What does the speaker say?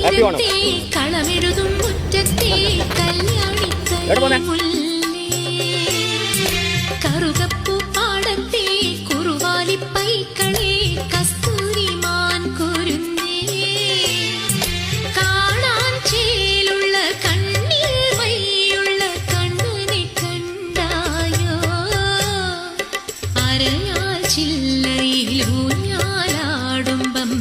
പൂരത്തെ കളമെഴുതും മുറ്റത്തെ കല്യാണിക്കൈ കറുകപ്പൂ പാടത്തെ കുറുവാലിപ്പൈക്കളെ കസ്തൂരിമാൻ കുരുന്നേ കാണാൻ ചേലുള്ള കണ്ണീർ മൈയുള്ള കണ്ണനെ കണ്ടായോ അരയാൽ ചില്ലയിൽ ഊഞ്ഞാലാടുമ്പം